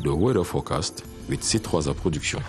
the weather forecast with C3 Production.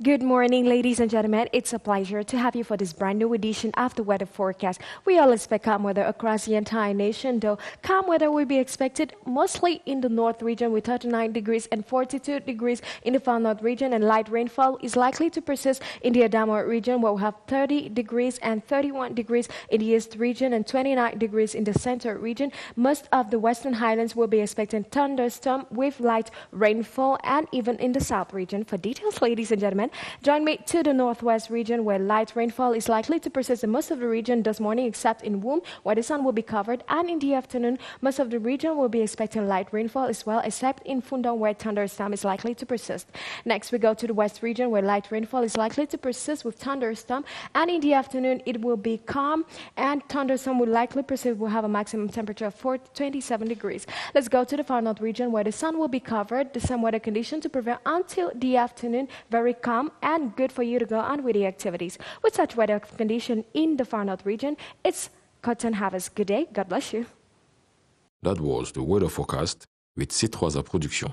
Good morning, ladies and gentlemen. It's a pleasure to have you for this brand new edition of the weather forecast. We all expect calm weather across the entire nation, though calm weather will be expected mostly in the north region with 39 degrees and 42 degrees in the far north region, and light rainfall is likely to persist in the Adamawa region, where we have 30 degrees and 31 degrees in the east region and 29 degrees in the center region. Most of the western highlands will be expecting thunderstorm with light rainfall, and even in the south region. For details, ladies and gentlemen, join me to the northwest region, where light rainfall is likely to persist in most of the region this morning, except in Woom, where the sun will be covered, and in the afternoon, most of the region will be expecting light rainfall as well, except in Fundong, where thunderstorm is likely to persist. Next, we go to the west region, where light rainfall is likely to persist with thunderstorm, and in the afternoon, it will be calm, and thunderstorm will likely persist. We'll have a maximum temperature of 27 degrees. Let's go to the far north region, where the sun will be covered, the same weather condition to prevail until the afternoon, very calm and good for you to go on with the activities. With such weather condition in the far north region, it's cotton harvest. Good day. God bless you. That was the weather forecast with C3 Production.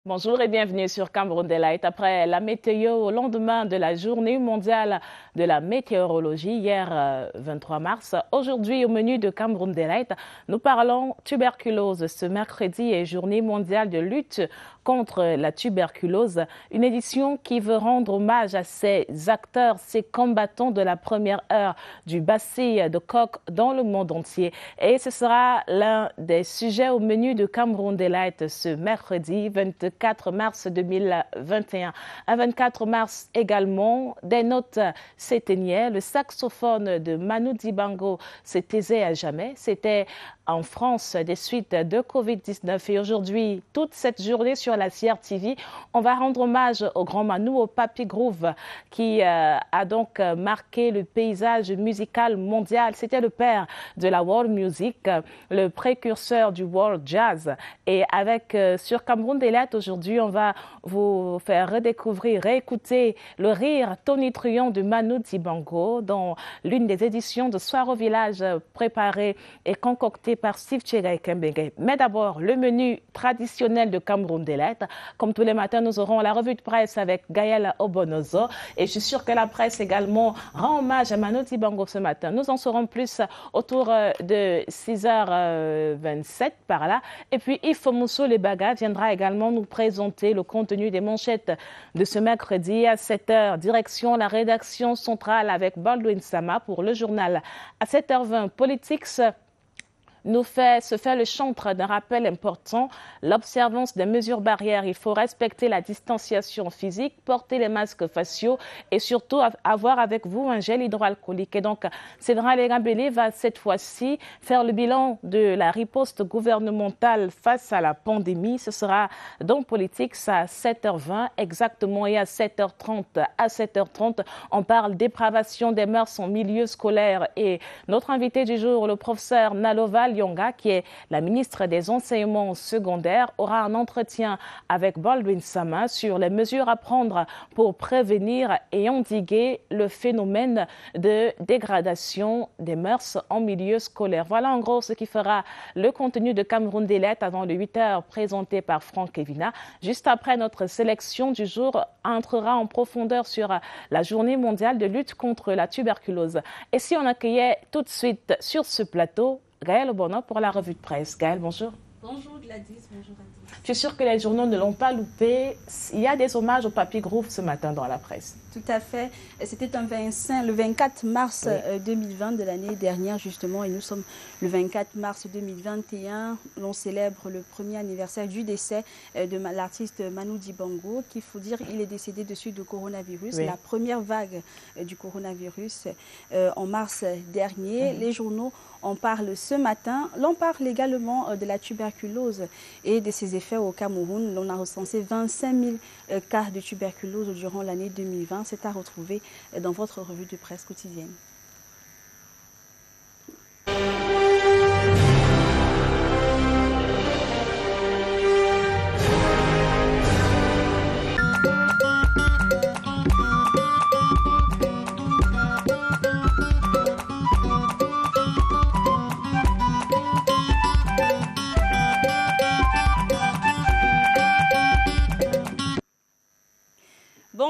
Bonjour et bienvenue sur Cameroun Delight. Après la météo au lendemain de la journée mondiale de la météorologie, hier 23 mars, aujourd'hui au menu de Cameroun Delight, nous parlons tuberculose. Ce mercredi est journée mondiale de lutte contre la tuberculose, une édition qui veut rendre hommage à ces acteurs, ces combattants de la première heure du bassin de coq dans le monde entier. Et ce sera l'un des sujets au menu de Cameroun Delight ce mercredi 24 mars 2021. Un 24 mars également, des notes s'éteignaient. Le saxophone de Manu Dibango s'est taisé à jamais. C'était en France des suites de Covid-19. Et aujourd'hui, toute cette journée sur la CRTV, on va rendre hommage au grand Manu, au Papy Groove, qui a donc marqué le paysage musical mondial. C'était le père de la world music, le précurseur du world jazz. Et avec sur Cameroun Delight aujourd'hui, on va vous faire redécouvrir, réécouter le rire tonitruant de Manu Dibango dans l'une des éditions de Soir au village préparée et concoctée par Steve Chega et Kembenge. Mais d'abord, le menu traditionnel de Cameroun Delight. Comme tous les matins, nous aurons la revue de presse avec Gaël Obonozo. Et je suis sûre que la presse également rend hommage à Manu Dibango ce matin. Nous en saurons plus autour de 6h27 par là. Et puis Yves Moussou Lebaga viendra également nous présenter le contenu des manchettes de ce mercredi à 7h. Direction la rédaction centrale avec Baldwin Sama pour le journal. À 7h20, Politics se fait le chantre d'un rappel important, l'observance des mesures barrières. Il faut respecter la distanciation physique, porter les masques faciaux et surtout avoir avec vous un gel hydroalcoolique. Et donc, Cédrin Légambélé va cette fois-ci faire le bilan de la riposte gouvernementale face à la pandémie. Ce sera dans Politics à 7h20 exactement et à 7h30. À 7h30, on parle dépravation des mœurs en milieu scolaire. Et notre invité du jour, le professeur Nalova Lyonga, qui est la ministre des Enseignements secondaires, aura un entretien avec Baldwin Sama sur les mesures à prendre pour prévenir et endiguer le phénomène de dégradation des mœurs en milieu scolaire. Voilà en gros ce qui fera le contenu de Cameroun Delight avant le 8h présenté par Franck Evina. Juste après, notre sélection du jour entrera en profondeur sur la journée mondiale de lutte contre la tuberculose. Et si on accueillait tout de suite sur ce plateau Gaël Obono pour la revue de presse. Gaël, bonjour. Bonjour Gladys, bonjour Adis. Je suis sûre que les journaux ne l'ont pas loupé. Il y a des hommages au Papy Groove ce matin dans la presse. Tout à fait. C'était le 24 mars 2020 de l'année dernière justement, et nous sommes le 24 mars 2021. L'on célèbre le premier anniversaire du décès de l'artiste Manu Dibango, qu'il faut dire il est décédé de suite du coronavirus, la première vague du coronavirus en mars dernier. Les journaux en parlent ce matin. L'on parle également de la tuberculose et de ses effets au Cameroun. L'on a recensé 25 000 cas de tuberculose durant l'année 2020. C'est à retrouver dans votre revue de presse quotidienne.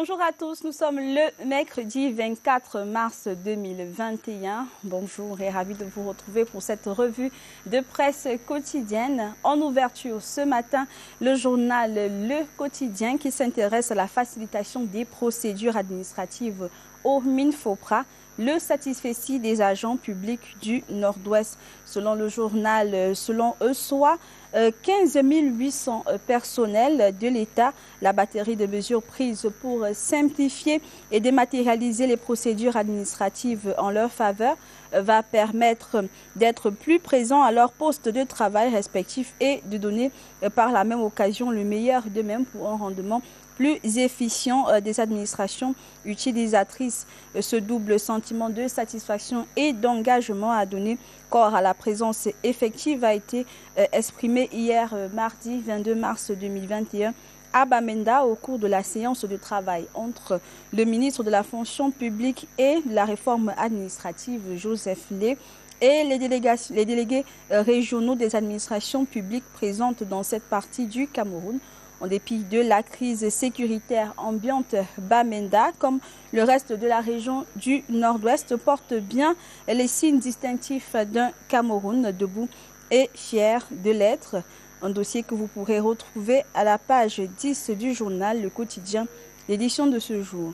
Bonjour à tous, nous sommes le mercredi 24 mars 2021. Bonjour et ravi de vous retrouver pour cette revue de presse quotidienne. En ouverture ce matin, le journal Le Quotidien qui s'intéresse à la facilitation des procédures administratives au MINFOPRA, le satisfecit des agents publics du Nord-Ouest. Selon le journal, selon eux, soit 15 800 personnels de l'État. La batterie de mesures prises pour simplifier et dématérialiser les procédures administratives en leur faveur va permettre d'être plus présents à leur poste de travail respectif et de donner par la même occasion le meilleur d'eux-mêmes pour un rendement plus efficient des administrations utilisatrices. Ce double sentiment de satisfaction et d'engagement à donner corps à la présence effective a été exprimé hier mardi 22 mars 2021 à Bamenda au cours de la séance de travail entre le ministre de la fonction publique et de la réforme administrative Joseph Lé et les délégués régionaux des administrations publiques présentes dans cette partie du Cameroun. En dépit de la crise sécuritaire ambiante, Bamenda, comme le reste de la région du Nord-Ouest, porte bien les signes distinctifs d'un Cameroun debout et fier de l'être. Un dossier que vous pourrez retrouver à la page 10 du journal Le Quotidien, l'édition de ce jour.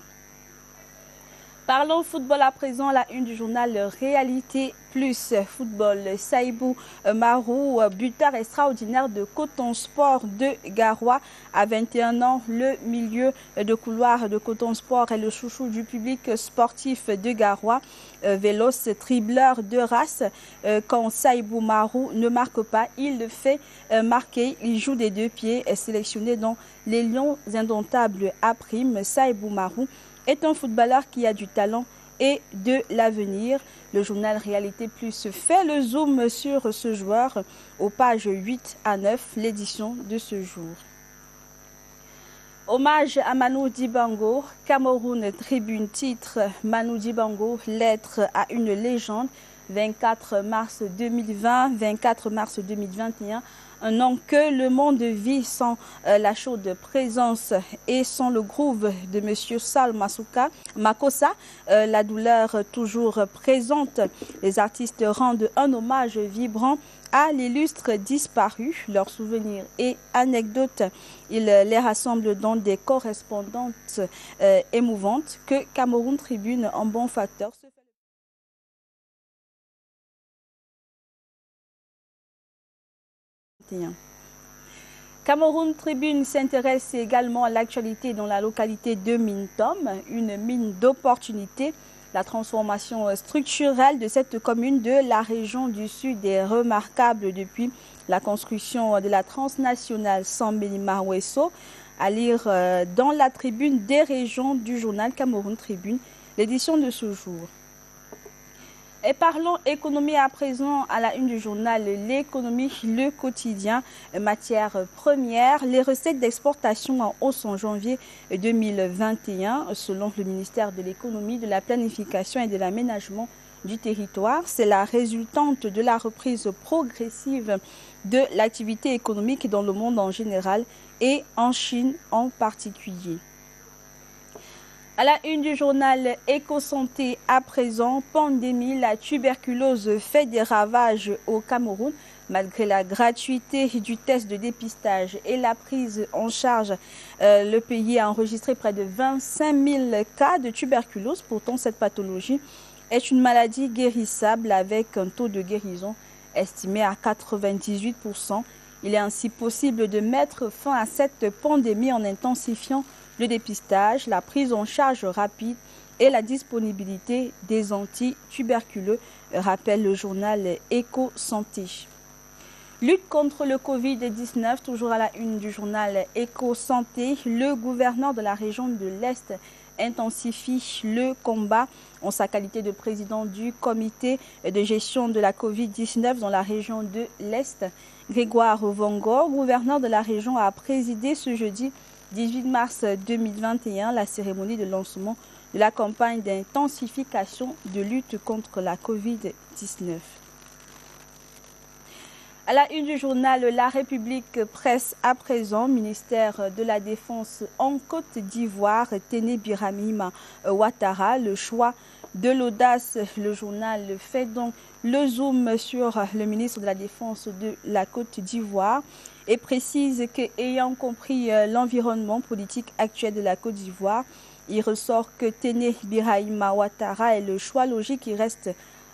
Parlons football à présent, à la une du journal Réalité Plus Football. Saïbou Marou, buteur extraordinaire de Coton Sport de Garoua, à 21 ans. Le milieu de couloir de Coton Sport est le chouchou du public sportif de Garoua. Véloce, tribleur de race. Quand Saïbou Marou ne marque pas, il le fait marquer. Il joue des deux pieds, est sélectionné dans les Lions indomptables à prime. Saïbou Marou est un footballeur qui a du talent et de l'avenir. Le journal Réalité Plus fait le zoom sur ce joueur aux pages 8 à 9, l'édition de ce jour. Hommage à Manu Dibango, Cameroun Tribune titre Manu Dibango, lettre à une légende, 24 mars 2020, 24 mars 2021. Un an que le monde vit sans la chaude présence et sans le groove de M. Sal Makossa, la douleur toujours présente. Les artistes rendent un hommage vibrant à l'illustre disparu. Leurs souvenirs et anecdotes, ils les rassemblent dans des correspondances émouvantes que Cameroun Tribune en bon facteur se fait. Cameroun Tribune s'intéresse également à l'actualité dans la localité de Mintom, une mine d'opportunités. La transformation structurelle de cette commune de la région du Sud est remarquable depuis la construction de la transnationale Sambeli-Marwesso. À lire dans la tribune des régions du journal Cameroun Tribune, l'édition de ce jour. Et parlons économie à présent à la une du journal L'économie, le quotidien, matières premières. Les recettes d'exportation en hausse en janvier 2021, selon le ministère de l'économie, de la planification et de l'aménagement du territoire. C'est la résultante de la reprise progressive de l'activité économique dans le monde en général et en Chine en particulier. À la une du journal Éco-Santé à présent, pandémie, la tuberculose fait des ravages au Cameroun. Malgré la gratuité du test de dépistage et la prise en charge, le pays a enregistré près de 25 000 cas de tuberculose. Pourtant, cette pathologie est une maladie guérissable avec un taux de guérison estimé à 98%. Il est ainsi possible de mettre fin à cette pandémie en intensifiant le dépistage, la prise en charge rapide et la disponibilité des antituberculeux, rappelle le journal Éco-Santé. Lutte contre le Covid-19, toujours à la une du journal Éco-Santé, le gouverneur de la région de l'Est intensifie le combat en sa qualité de président du comité de gestion de la Covid-19 dans la région de l'Est. Grégoire Vongor, gouverneur de la région, a présidé ce jeudi 18 mars 2021 la cérémonie de lancement de la campagne d'intensification de lutte contre la Covid-19. À la une du journal La République Presse à présent, ministère de la Défense en Côte d'Ivoire, Téné Birahim Ouattara, le choix de l'audace. Le journal fait donc le zoom sur le ministre de la Défense de la Côte d'Ivoire et précise qu'ayant compris l'environnement politique actuel de la Côte d'Ivoire, il ressort que Téné Birahim Ouattara est le choix logique qui reste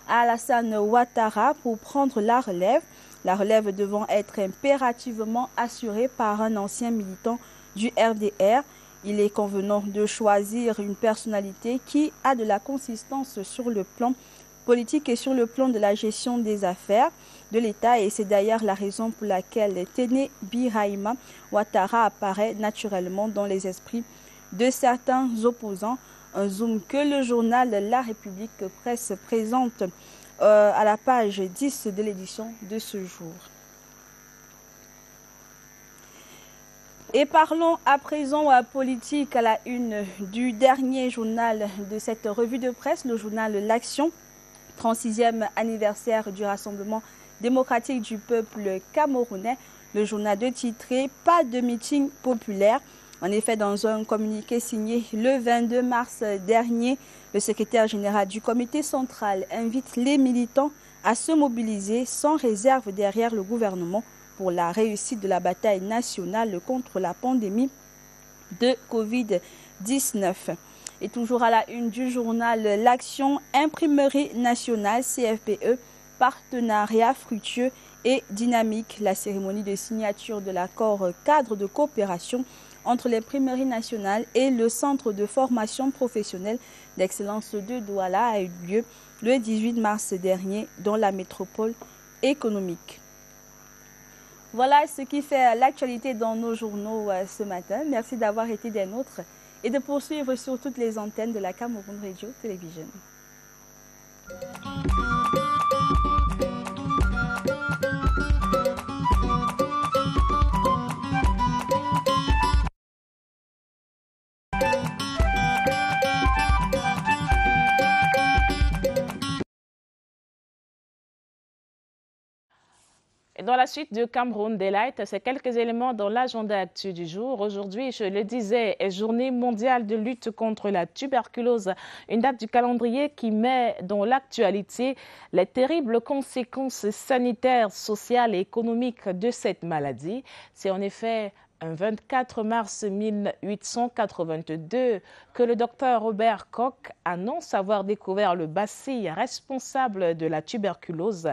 à Alassane Ouattara pour prendre la relève. La relève devant être impérativement assurée par un ancien militant du RDR. Il est convenant de choisir une personnalité qui a de la consistance sur le plan politique et sur le plan de la gestion des affaires de l'État. Et c'est d'ailleurs la raison pour laquelle Téné Birahim Ouattara apparaît naturellement dans les esprits de certains opposants. Un zoom que le journal La République Presse présente à la page 10 de l'édition de ce jour. Et parlons à présent politique à la une du dernier journal de cette revue de presse, le journal L'Action, 36e anniversaire du Rassemblement démocratique du peuple camerounais. Le journal de titré « Pas de meeting populaire ». En effet, dans un communiqué signé le 22 mars dernier, le secrétaire général du comité central invite les militants à se mobiliser sans réserve derrière le gouvernement pour la réussite de la bataille nationale contre la pandémie de Covid-19. Et toujours à la une du journal L'Action, Imprimerie nationale CFPE, partenariat fructueux et dynamique. La cérémonie de signature de l'accord cadre de coopération entre l'imprimerie nationale et le centre de formation professionnelle d'excellence de Douala a eu lieu le 18 mars dernier dans la métropole économique. Voilà ce qui fait l'actualité dans nos journaux ce matin. Merci d'avoir été des nôtres et de poursuivre sur toutes les antennes de la Cameroun Radio Télévision. Et dans la suite de Cameroun Daylight, c'est quelques éléments dans l'agenda actu du jour. Aujourd'hui, je le disais, est journée mondiale de lutte contre la tuberculose, une date du calendrier qui met dans l'actualité les terribles conséquences sanitaires, sociales et économiques de cette maladie. C'est en effet un 24 mars 1882 que le docteur Robert Koch annonce avoir découvert le bacille responsable de la tuberculose.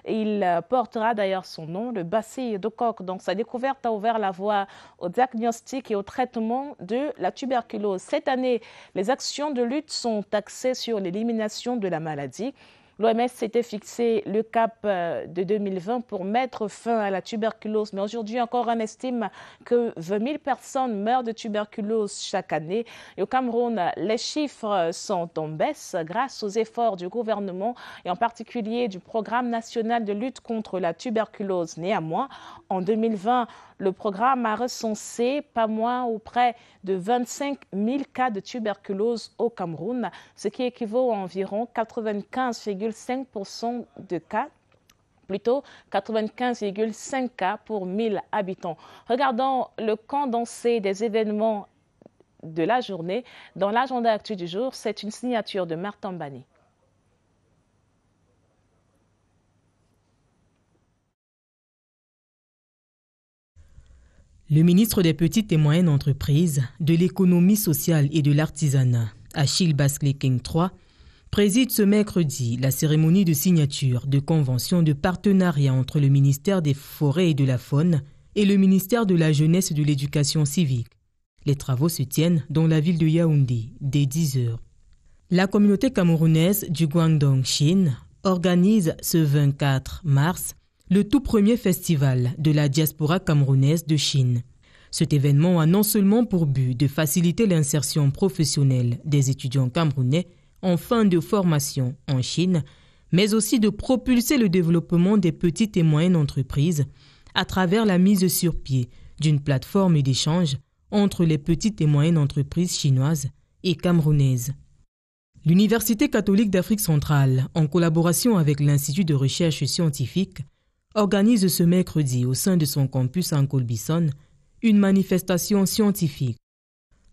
Il portera d'ailleurs son nom, le bacille de Koch. Donc sa découverte a ouvert la voie au diagnostic et au traitement de la tuberculose. Cette année, les actions de lutte sont axées sur l'élimination de la maladie. L'OMS s'était fixé le cap de 2020 pour mettre fin à la tuberculose. Mais aujourd'hui encore, on estime que 20 000 personnes meurent de tuberculose chaque année. Et au Cameroun, les chiffres sont en baisse grâce aux efforts du gouvernement et en particulier du Programme national de lutte contre la tuberculose. Néanmoins, en 2020, le programme a recensé pas moins ou près de 25 000 cas de tuberculose au Cameroun, ce qui équivaut à environ 95,5% de cas, plutôt 95,5 cas pour 1000 habitants. Regardons le condensé des événements de la journée. Dans l'agenda actu du jour, c'est une signature de Martin Bani. Le ministre des Petites et Moyennes Entreprises, de l'Économie sociale et de l'Artisanat, Achille Basclé-King III, préside ce mercredi la cérémonie de signature de convention de partenariat entre le ministère des Forêts et de la Faune et le ministère de la Jeunesse et de l'Éducation civique. Les travaux se tiennent dans la ville de Yaoundé dès 10 heures. La communauté camerounaise du Guangdong, Chine, organise ce 24 mars le tout premier festival de la diaspora camerounaise de Chine. Cet événement a non seulement pour but de faciliter l'insertion professionnelle des étudiants camerounais en fin de formation en Chine, mais aussi de propulser le développement des petites et moyennes entreprises à travers la mise sur pied d'une plateforme d'échange entre les petites et moyennes entreprises chinoises et camerounaises. L'Université catholique d'Afrique centrale, en collaboration avec l'Institut de recherche scientifique, organise ce mercredi au sein de son campus en Colbison une manifestation scientifique.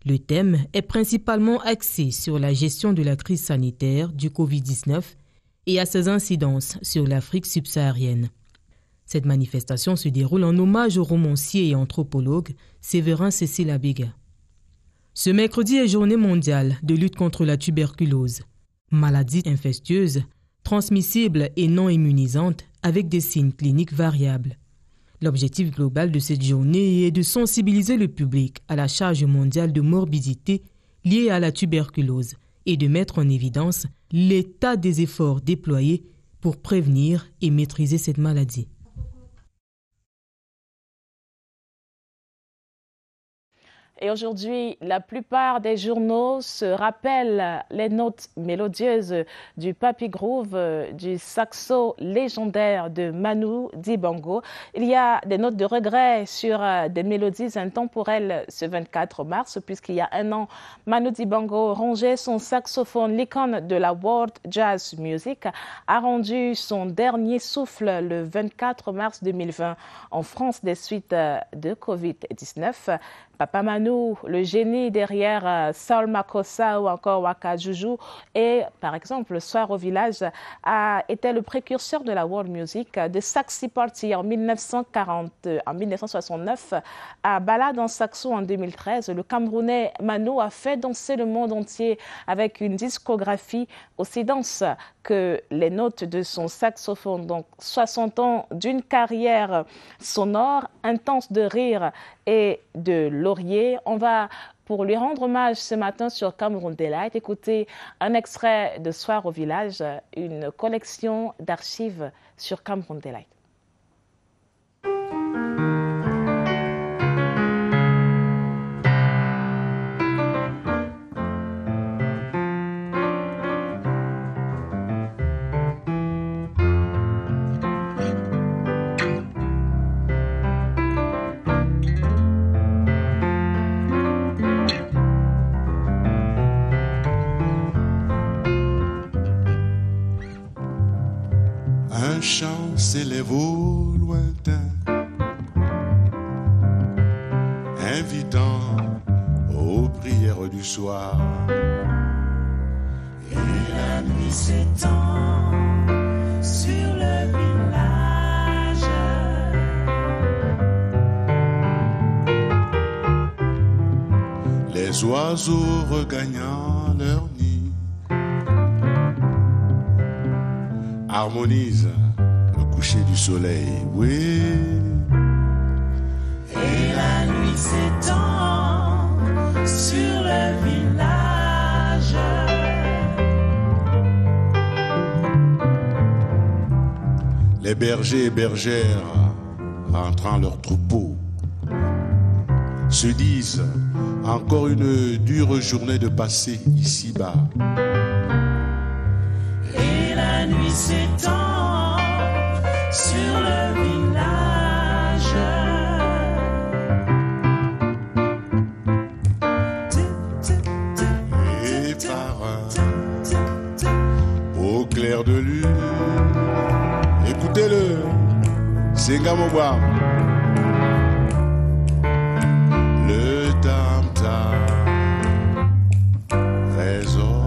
Le thème est principalement axé sur la gestion de la crise sanitaire du Covid-19 et à ses incidences sur l'Afrique subsaharienne. Cette manifestation se déroule en hommage au romancier et anthropologue Séverin Cécile Abega. Ce mercredi est journée mondiale de lutte contre la tuberculose, maladie infectieuse, transmissible et non immunisante avec des signes cliniques variables. L'objectif global de cette journée est de sensibiliser le public à la charge mondiale de morbidité liée à la tuberculose et de mettre en évidence l'état des efforts déployés pour prévenir et maîtriser cette maladie. Et aujourd'hui, la plupart des journaux se rappellent les notes mélodieuses du Papi Groove, du saxo légendaire de Manu Dibango. Il y a des notes de regret sur des mélodies intemporelles ce 24 mars, puisqu'il y a un an, Manu Dibango rongeait son saxophone. L'icône de la World Jazz Music a rendu son dernier souffle le 24 mars 2020 en France des suites de Covid-19. Papa Manu, le génie derrière Saul Makossa ou encore Waka Juju et par exemple Soir au village a été le précurseur de la world music de Saxy Party en 1969 à Balade en saxo en 2013. Le Camerounais Manu a fait danser le monde entier avec une discographie aussi dense que les notes de son saxophone. Donc 60 ans d'une carrière sonore, intense de rire et de laurier. On va, pour lui rendre hommage ce matin sur Cameroun Delight, écouter un extrait de Soir au village, une collection d'archives sur Cameroun Delight. Un chant s'élève au lointain, invitant aux prières du soir. Et la nuit s'étend sur le village. Les oiseaux regagnant leur nid harmonisent le coucher du soleil, oui. Et la nuit s'étend sur le village. Les bergers et bergères, rentrant leur troupeau, se disent encore une dure journée de passé ici-bas. Et la nuit s'étend sur le village. Et par au clair de lune, écoutez-le, c'est Gamobois. Le tam-tam résonne.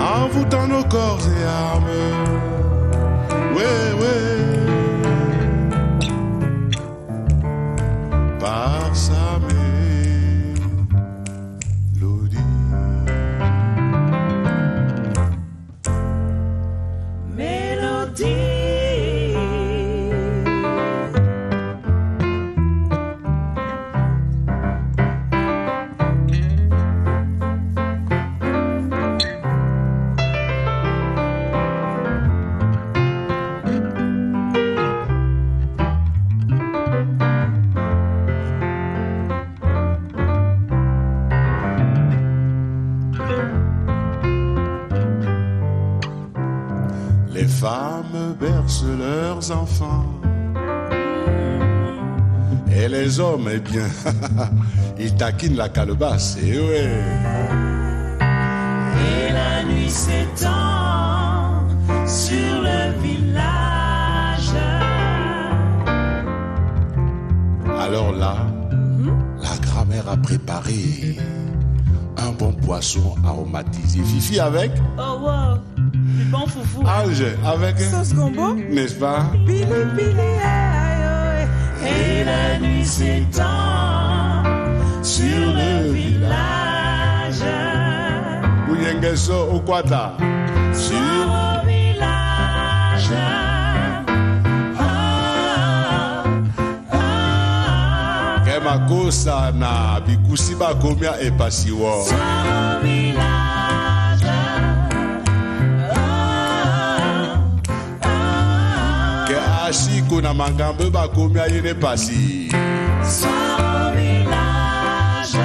Envoûtant nos corps et âmes. Ouais, ouais. Par sa mélodie. Mélodie. Les femmes bercent leurs enfants Et les hommes, eh bien, ils taquinent la calebasse, et ouais. Et la nuit s'étend sur le village. Alors là, la grand-mère a préparé un bon poisson aromatisé. Fifi avec? Oh wow, du bon foufou. Ange avec? Sauce gombo. N'est-ce pas? Pili pili aïe. Et la nuit s'étend sur le village. Bouyengeso ou Kwata? Sur le village. Kemakosa na bikusi bakomia epasiwo. Sur le village. Ke ashiko na mangambe bakomia yene pasi. Sur le village.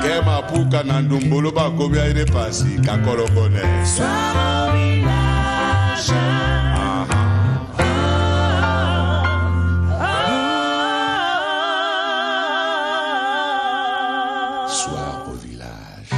Ke mapuka na ndumbolo bakomia yene pasi. Kakolokone. Sur le village. Soir au village.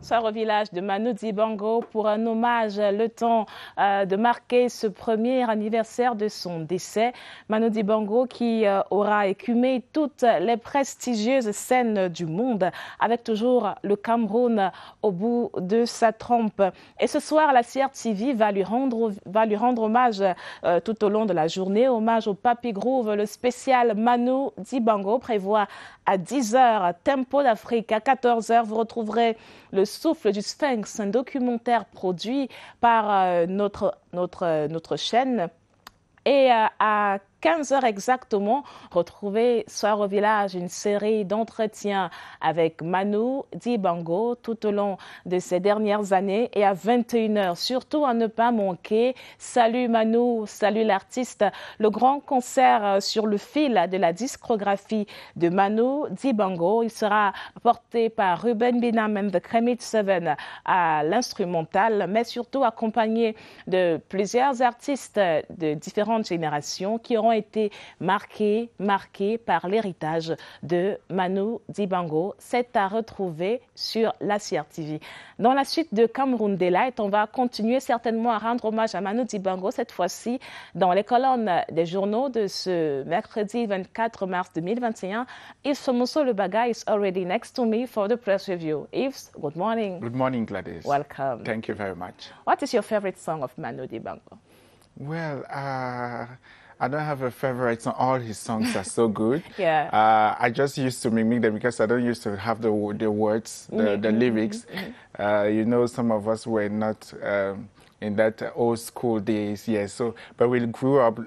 Soir au village de Manu Dibango pour un hommage, le temps de marquer ce premier anniversaire de son décès. Manu Dibango qui aura écumé toutes les prestigieuses scènes du monde avec toujours le Cameroun au bout de sa trompe. Et ce soir, la CRTV va lui rendre hommage tout au long de la journée. Hommage au Papy Groove, le spécial Manu Dibango prévoit à 10h, Tempo d'Afrique. À 14h, vous retrouverez Le souffle du Sphinx, un documentaire produit par notre chaîne. Et à 15h exactement, retrouvez Soir au village, une série d'entretiens avec Manu Dibango tout au long de ces dernières années. Et à 21h, surtout à ne pas manquer, Salut Manu, salut l'artiste, le grand concert sur le fil de la discographie de Manu Dibango. Il sera porté par Ruben Binam and the Kremit 7 à l'instrumental, mais surtout accompagné de plusieurs artistes de différentes générations qui auront été marqués par l'héritage de Manu Dibango. C'est à retrouver sur la CRTV. Dans la suite de Cameroun Delight, on va continuer certainement à rendre hommage à Manu Dibango, cette fois-ci dans les colonnes des journaux de ce mercredi 24 mars 2021. Yves Somoso Lebaga is already next to me for the press review. Yves, good morning. Good morning, Gladys. Welcome. Thank you very much. What is your favorite song of Manu Dibango? Well, I don't have a favorite song. All his songs are so good. Yeah. I just used to mimic them because I don't used to have the words, the lyrics. You know, some of us were not in that old school days, yes. So, but we grew up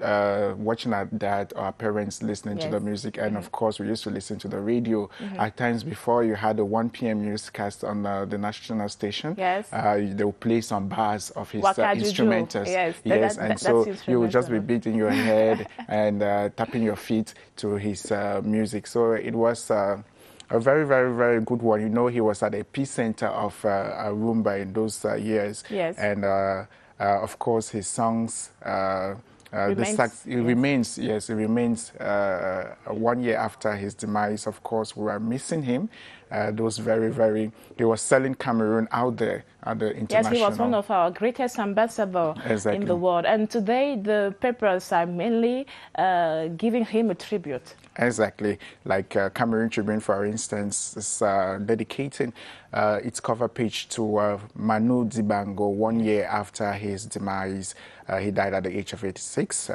watching our dad, our parents listening to the music, and of course we used to listen to the radio. At times before you had a 1 p.m. newscast on the national station, they would play some bars of his instrumentals. Yes, and so you would just be beating your head and tapping your feet to his music. So it was a very, very, very good one. You know, he was at the epicenter of Rumba in those years. Yes. And of course, his songs, remains 1 year after his demise. Of course, we are missing him. Those he was selling Cameroon out there at the international. Yes, he was one of our greatest ambassadors in the world. And today, the papers are mainly giving him a tribute. Exactly. Like Cameroon Tribune, for instance, is dedicating its cover page to Manu Dibango 1 year after his demise. He died at the age of 86.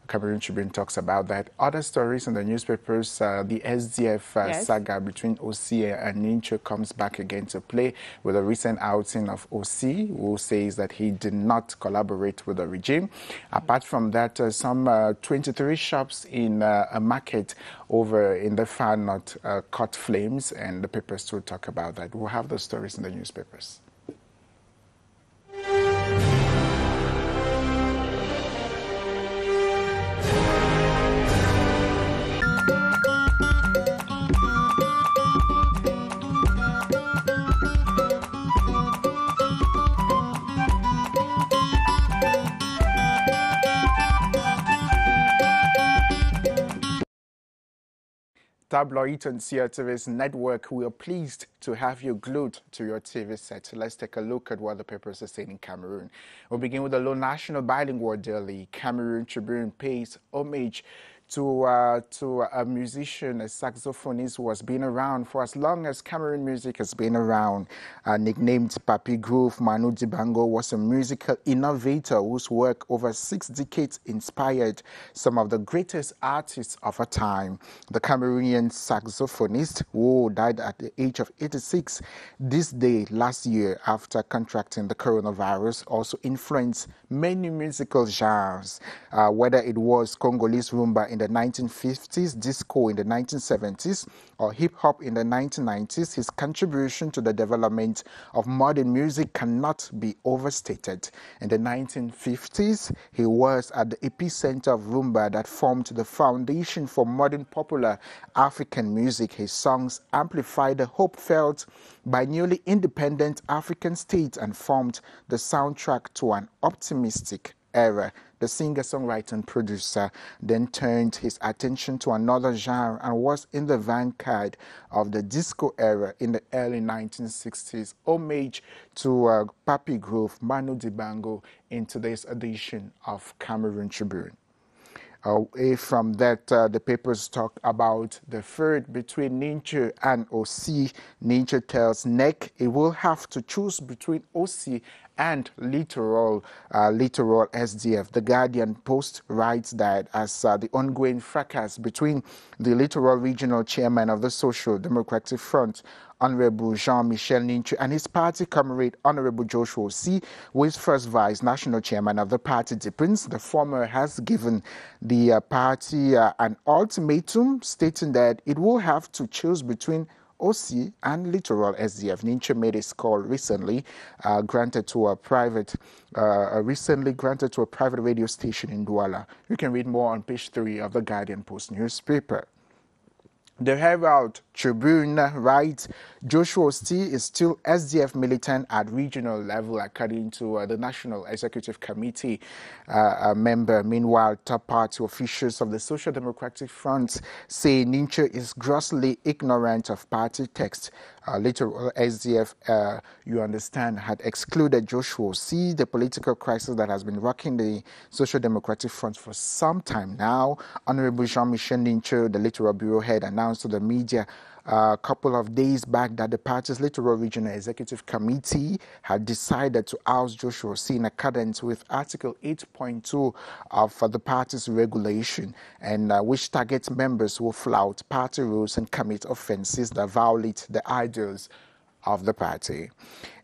Cameroon Tribune talks about that. Other stories in the newspapers, the SDF saga between OC and Nincho comes back again to play with a recent outing of OC, who says that he did not collaborate with the regime. Apart from that, some 23 shops in a market over in the Far North caught flames, and the papers will talk about that. We'll have those stories in the newspapers. Tabloid on CRTV's network. We are pleased to have you glued to your TV set. Let's take a look at what the papers are saying in Cameroon. We'll begin with the low national bilingual daily. Cameroon Tribune pays homage to a musician, a saxophonist who has been around for as long as Cameroon music has been around. Nicknamed Papi Groove, Manu Dibango was a musical innovator whose work over 6 decades inspired some of the greatest artists of our time. The Cameroonian saxophonist, who died at the age of 86 this day last year after contracting the coronavirus, also influenced many musical genres, whether it was Congolese rumba in the 1950s, disco in the 1970s, or hip-hop in the 1990s. His contribution to the development of modern music cannot be overstated. In the 1950s, he was at the epicenter of rumba that formed the foundation for modern popular African music. His songs amplified the hope felt by newly independent African states and formed the soundtrack to an optimistic era. The singer-songwriter and producer then turned his attention to another genre and was in the vanguard of the disco era in the early 1960s. Homage to Papi Groove, Manu Dibango in today's edition of Cameroon Tribune. Away from that, the papers talk about the feud between Ninche and OC. Ninche tells NEC it will have to choose between OC and Littoral SDF. The Guardian Post writes that as the ongoing fracas between the Littoral Regional Chairman of the Social Democratic Front, Honorable Jean-Michel Ninche, and his party comrade, Honorable Joshua C., who is first vice national chairman of the party, deepens. The former has given the party an ultimatum stating that it will have to choose between OC and Littoral SDF. Ninche made his call recently, granted to a private radio station in Douala. You can read more on page 3 of the Guardian Post newspaper. The Herald Tribune writes, Joshua C. is still SDF militant at regional level, according to the National Executive Committee member. Meanwhile, top party officials of the Social Democratic Front say Ninche is grossly ignorant of party text. Littoral SDF, you understand, had excluded Joshua C., the political crisis that has been rocking the Social Democratic Front for some time now. Honorable Jean-Michel Ninche, the Littoral Bureau head, announced to the media a couple of days back that the party's Littoral Regional Executive Committee had decided to oust Joshua C. in accordance with Article 8.2 of the party's regulation, and which targets members who flout party rules and commit offenses that violate the ideals of the party.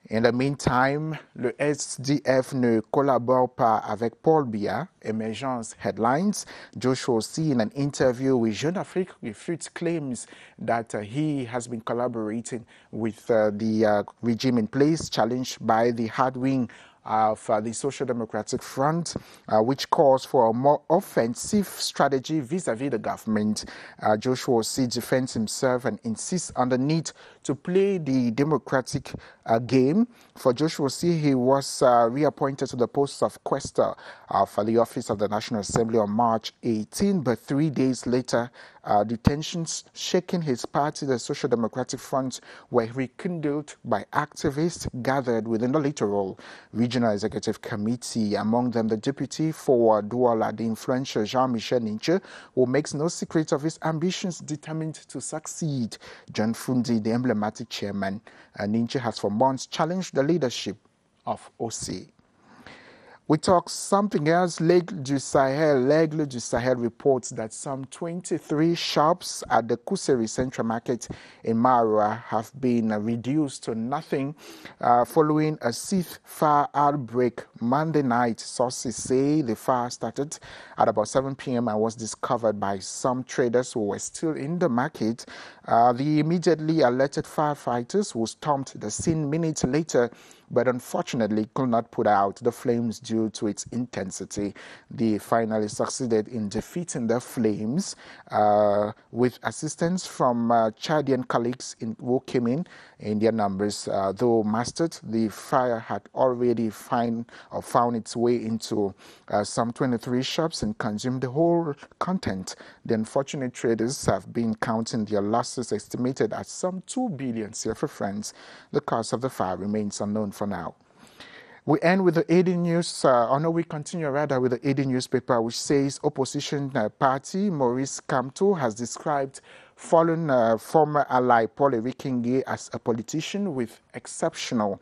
In the meantime, le SDF ne collabore pas avec Paul Biya. Emergence headlines. Joshua C., in an interview with Jeune Afrique, refutes claims that he has been collaborating with the regime in place, challenged by the hard wing of the Social Democratic Front, which calls for a more offensive strategy vis-à-vis the government. Joshua C. defends himself and insists on the need to play the democratic game. For Joshua C., he was reappointed to the post of Quaestor for the office of the National Assembly on March 18, but 3 days later, the tensions shaking his party, the Social Democratic Front, were rekindled by activists gathered within the Littoral Regional Executive Committee, among them the deputy for Douala, the influential Jean-Michel Ninche, who makes no secret of his ambitions, determined to succeed John Fundi, the emblematic chairman. Ninche has for months challenged the leadership of OC. We talk something else. L'Aigle du Sahel reports that some 23 shops at the Kuseri Central Market in Marua have been reduced to nothing following a fire outbreak Monday night. Sources say the fire started at about 7 p.m. and was discovered by some traders who were still in the market. The immediately alerted firefighters who stormed the scene minutes later, but unfortunately could not put out the flames due to its intensity. They finally succeeded in defeating the flames with assistance from Chadian colleagues who came in their numbers. Though mastered, the fire had already found its way into some 23 shops and consumed the whole content The unfortunate traders have been counting their losses, estimated at some 2 billion CFA francs. The cause of the fire remains unknown for now. We end with the AD News, we continue rather with the AD newspaper, which says opposition party Maurice Kamto has described fallen former ally Paul Evikinge as a politician with exceptional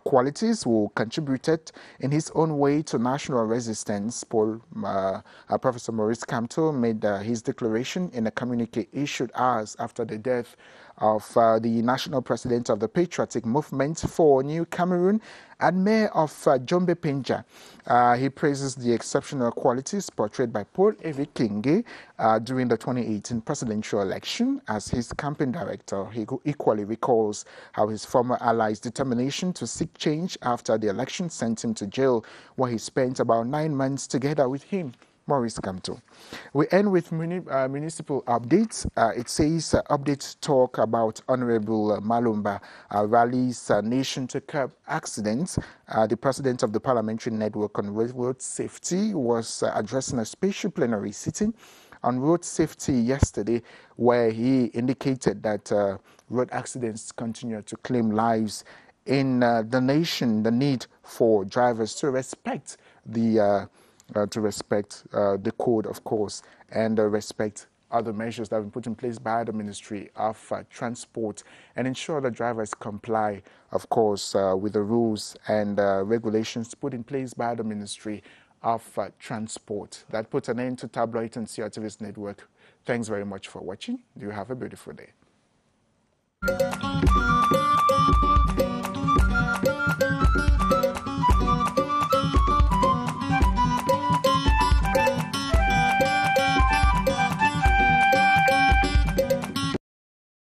qualities who contributed in his own way to national resistance. Professor Maurice Kamto made his declaration in a communique issued hours after the death of the national president of the Patriotic Movement for New Cameroon and mayor of Jombe Penja. He praises the exceptional qualities portrayed by Paul Evikinge during the 2018 presidential election as his campaign director. He equally recalls how his former allies' determination to seek change after the election sent him to jail, where he spent about 9 months together with him. Maurice Kamto. We end with municipal updates. It says updates talk about Honorable Malumba rallies nation to curb accidents. The president of the Parliamentary Network on Road Safety was addressing a special plenary sitting on road safety yesterday, where he indicated that road accidents continue to claim lives in the nation. The need for drivers to respect the code, of course, and respect other measures that have been put in place by the Ministry of Transport, and ensure that drivers comply, of course, with the rules and regulations put in place by the Ministry of Transport. That puts an end to Tabloid and CRTV's network. Thanks very much for watching. You have a beautiful day.